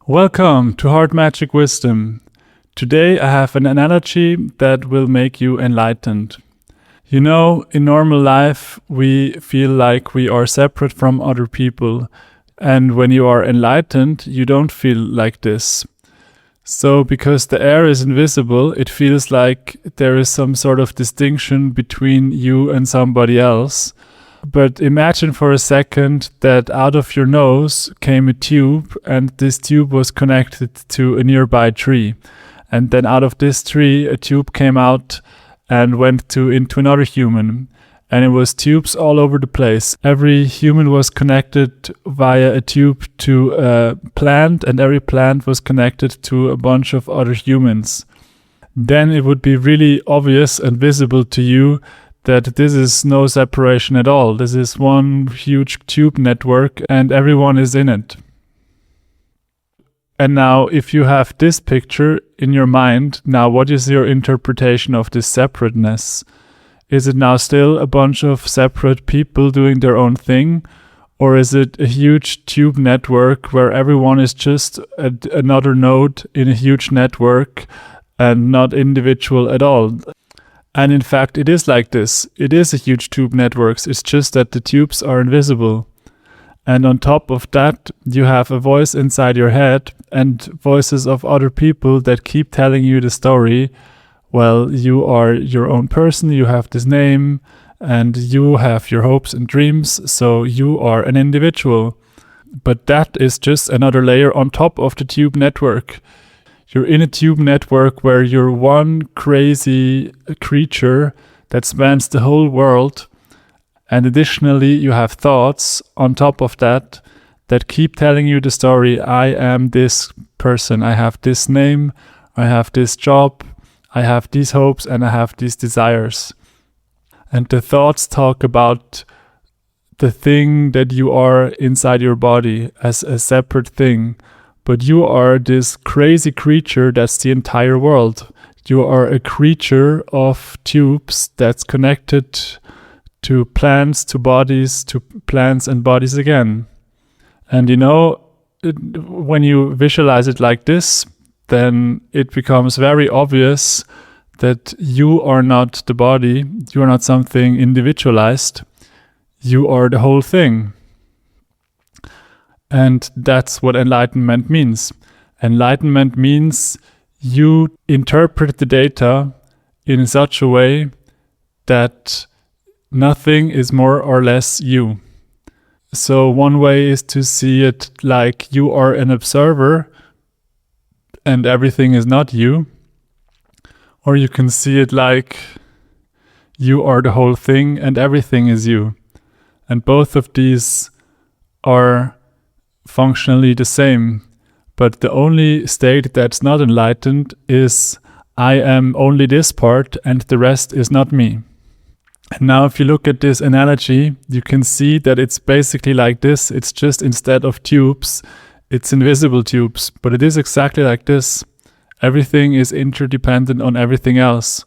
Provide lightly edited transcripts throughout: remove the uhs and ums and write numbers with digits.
Welcome to Heart Magic Wisdom. Today I have an analogy that will make you enlightened. You know, in normal life, we feel like we are separate from other people. And when you are enlightened, you don't feel like this. So, because the air is invisible, it feels like there is some sort of distinction between you and somebody else. But imagine for a second that out of your nose came a tube, and this tube was connected to a nearby tree. And then out of this tree, a tube came out and went into another human. And it was tubes all over the place. Every human was connected via a tube to a plant, and every plant was connected to a bunch of other humans. Then it would be really obvious and visible to you that this is no separation at all. This is one huge tube network and everyone is in it. And now, if you have this picture in your mind, now what is your interpretation of this separateness? Is it now still a bunch of separate people doing their own thing? Or is it a huge tube network where everyone is just another node in a huge network and not individual at all? And in fact, it is like this. It is a huge tube network. It's just that the tubes are invisible. And on top of that, you have a voice inside your head and voices of other people that keep telling you the story. Well, you are your own person, you have this name, and you have your hopes and dreams, so you are an individual. But that is just another layer on top of the tube network. You're in a tube network where you're one crazy creature that spans the whole world. And additionally, you have thoughts on top of that keep telling you the story. I am this person. I have this name. I have this job. I have these hopes and I have these desires. And the thoughts talk about the thing that you are inside your body as a separate thing. But you are this crazy creature that's the entire world. You are a creature of tubes that's connected to plants, to bodies, to plants and bodies again. And you know, when you visualize it like this, then it becomes very obvious that you are not the body, you are not something individualized, you are the whole thing. And that's what enlightenment means. Enlightenment means you interpret the data in such a way that nothing is more or less you. So one way is to see it like you are an observer and everything is not you. Or you can see it like you are the whole thing and everything is you. And both of these are functionally the same, but the only state that's not enlightened is I am only this part and the rest is not me. And now if you look at this analogy, you can see that it's basically like this. It's just instead of tubes, it's invisible tubes, but it is exactly like this. Everything is interdependent on everything else.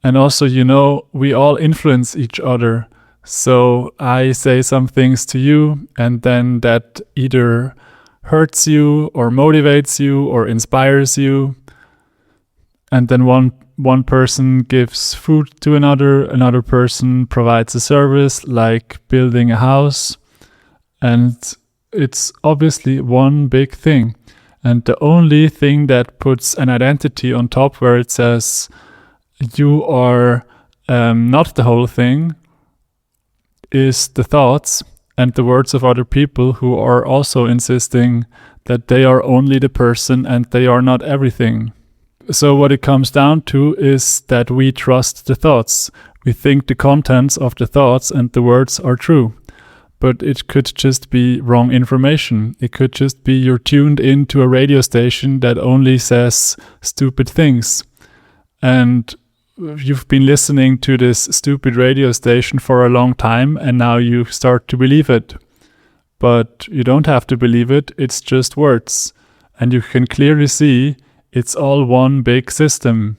And also, you know, we all influence each other. So I say some things to you, and then that either hurts you or motivates you or inspires you. And then one person gives food to another person provides a service like building a house. And it's obviously one big thing. And the only thing that puts an identity on top where it says you are not the whole thing is the thoughts and the words of other people who are also insisting that they are only the person and they are not everything. So what it comes down to is that we trust the thoughts. We think the contents of the thoughts and the words are true. But it could just be wrong information. It could just be you're tuned into a radio station that only says stupid things. And you've been listening to this stupid radio station for a long time and now you start to believe it. But you don't have to believe it, it's just words. And you can clearly see it's all one big system.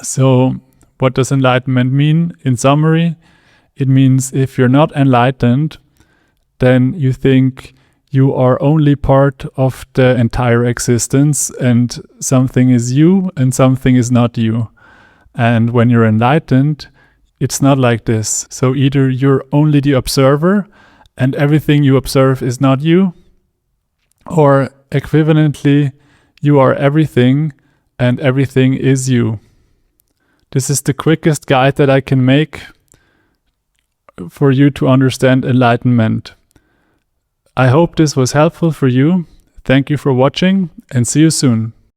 So what does enlightenment mean? In summary, it means if you're not enlightened, then you think you are only part of the entire existence, and something is you and something is not you. And when you're enlightened, it's not like this. So either you're only the observer and everything you observe is not you, or equivalently, you are everything and everything is you. This is the quickest guide that I can make for you to understand enlightenment. I hope this was helpful for you. Thank you for watching and see you soon.